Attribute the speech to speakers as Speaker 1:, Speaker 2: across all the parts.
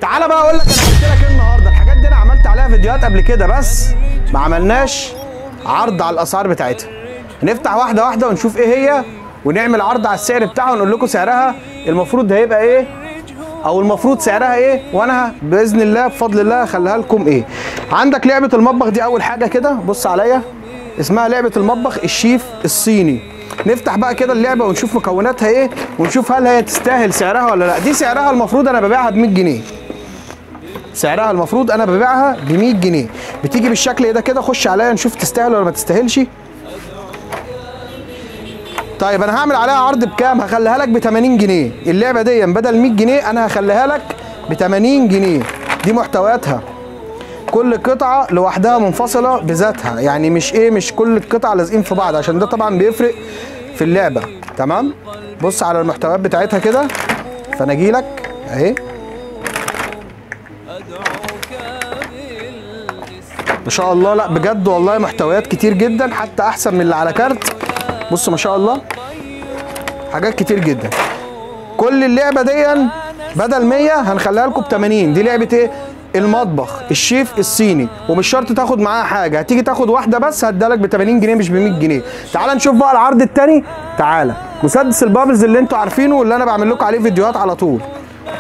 Speaker 1: تعالى بقى اقول لك انا قلت لك ايه النهارده. الحاجات دي انا عملت عليها فيديوهات قبل كده بس ما عملناش عرض على الاسعار بتاعتها. نفتح واحده واحده ونشوف ايه هي ونعمل عرض على السعر بتاعها ونقول لكم سعرها المفروض هيبقى ايه او المفروض سعرها ايه، وانا باذن الله بفضل الله هخليها لكم ايه. عندك لعبه المطبخ دي اول حاجه كده، بص عليا، اسمها لعبه المطبخ الشيف الصيني. نفتح بقى كده اللعبه ونشوف مكوناتها ايه ونشوف هل هي تستاهل سعرها ولا لا. دي سعرها المفروض انا ببيعها ب 100 جنيه. سعرها المفروض انا ببيعها ب 100 جنيه. بتيجي بالشكل ده كده. خش عليا نشوف تستاهل ولا ما تستاهلش. طيب انا هعمل عليها عرض بكام؟ هخليها لك ب 80 جنيه. اللعبه دي بدل 100 جنيه انا هخليها لك ب 80 جنيه. دي محتوياتها كل قطعه لوحدها منفصله بذاتها، يعني مش كل القطع لازقين في بعض، عشان ده طبعا بيفرق في اللعبه. تمام؟ بص على المحتويات بتاعتها كده. فانا اجي لك اهي ما شاء الله. لا بجد والله محتويات كتير جدا، حتى احسن من اللي على كارت. بص ما شاء الله حاجات كتير جدا. كل اللعبه دي بدل 100 هنخليها لكم ب 80. دي لعبه ايه؟ المطبخ الشيف الصيني. ومش شرط تاخد معاها حاجه، هتيجي تاخد واحده بس هديها لك ب 80 جنيه مش ب 100 جنيه. تعال نشوف بقى العرض الثاني. تعالى مسدس البابلز اللي انتوا عارفينه واللي انا بعمل لكم عليه فيديوهات على طول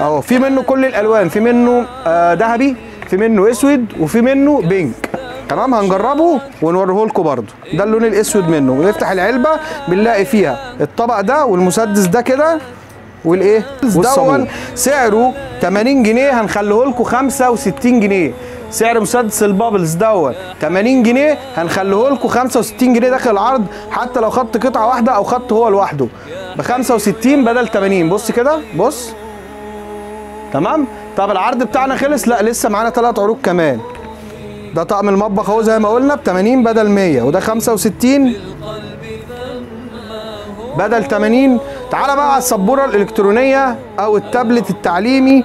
Speaker 1: اهو. في منه كل الالوان، في منه ذهبي، في منه اسود، وفي منه بينك. تمام؟ هنجربه ونوريه لكم برده. ده اللون الاسود منه. ونفتح العلبه بنلاقي فيها الطبق ده والمسدس ده كده والايه والصابون. سعره 80 جنيه هنخليه لكم 65 جنيه. سعر مسدس البابلز دوت 80 جنيه هنخليه لكم 65 جنيه داخل العرض، حتى لو خدت قطعه واحده او خدت هو لوحده ب 65 بدل 80. بص كده، بص. تمام؟ طب العرض بتاعنا خلص؟ لا لسه معانا 3 عروض كمان. ده طقم المطبخ اهو زي ما قلنا ب 80 بدل 100، وده 65 بدل 80. تعالى بقى على السبوره الالكترونيه او التابلت التعليمي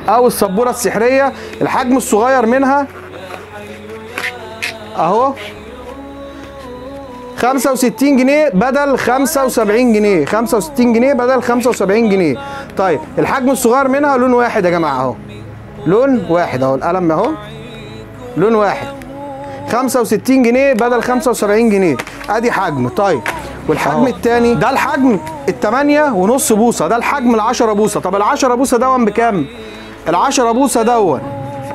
Speaker 1: او السبوره السحريه. الحجم الصغير منها اهو 65 جنيه بدل 75 جنيه. 65 جنيه بدل 75 جنيه. طيب الحجم الصغير منها لون واحد يا جماعه اهو، لون واحد اهو، القلم اهو لون واحد. 65 جنيه بدل 75 جنيه. ادي حجم. طيب والحجم الثاني ده الحجم ال8.5 بوصه، ده الحجم ال10 بوصه. طب ال10 بوصه دون بكام؟ ال10 بوصه دون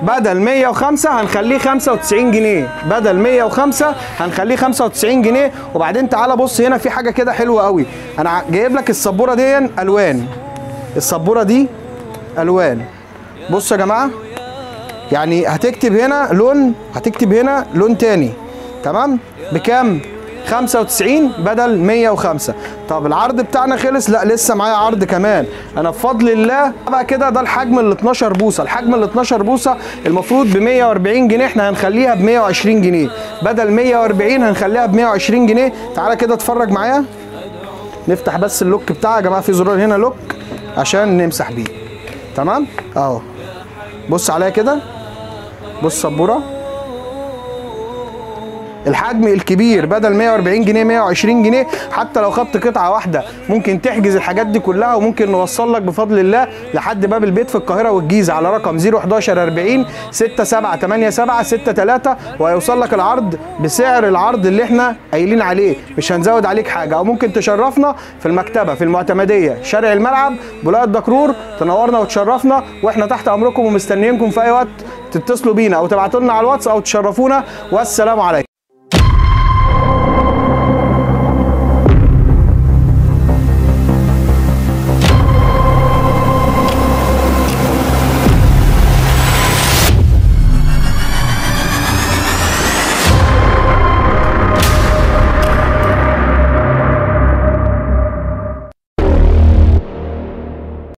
Speaker 1: بدل 105 هنخليه 95 جنيه. بدل 105 هنخليه 95 جنيه. وبعدين تعالى بص هنا في حاجه كده حلوه قوي. انا جايب لك السبوره دي الوان. السبوره دي الوان. بصوا يا جماعه، يعني هتكتب هنا لون، هتكتب هنا لون تاني. تمام؟ بكام؟ 95 بدل 105. طب العرض بتاعنا خلص؟ لا لسه معايا عرض كمان. انا بفضل الله بقى كده. ده الحجم ال 12 بوصه. الحجم ال 12 بوصه المفروض ب 140 جنيه، احنا هنخليها ب 120 جنيه. بدل 140 هنخليها ب 120 جنيه. تعالى كده اتفرج معايا. نفتح بس اللوك بتاعها يا جماعه، في زرار هنا لوك عشان نمسح بيه. تمام؟ اهو بص عليا كده، بص سبوره. الحجم الكبير بدل 140 جنيه 120 جنيه. حتى لو خدت قطعه واحده ممكن تحجز الحاجات دي كلها، وممكن نوصل لك بفضل الله لحد باب البيت في القاهره والجيزه على رقم 011 40 6787 63، وهيوصل لك العرض بسعر العرض اللي احنا قايلين عليه، مش هنزود عليك حاجه. او ممكن تشرفنا في المكتبه في المعتمديه شارع الملعب بولايه دكرور، تنورنا وتشرفنا، واحنا تحت امركم ومستنيينكم في اي وقت تتصلوا بينا او تبعتوا لنا على الواتس او تشرفونا. والسلام عليكم.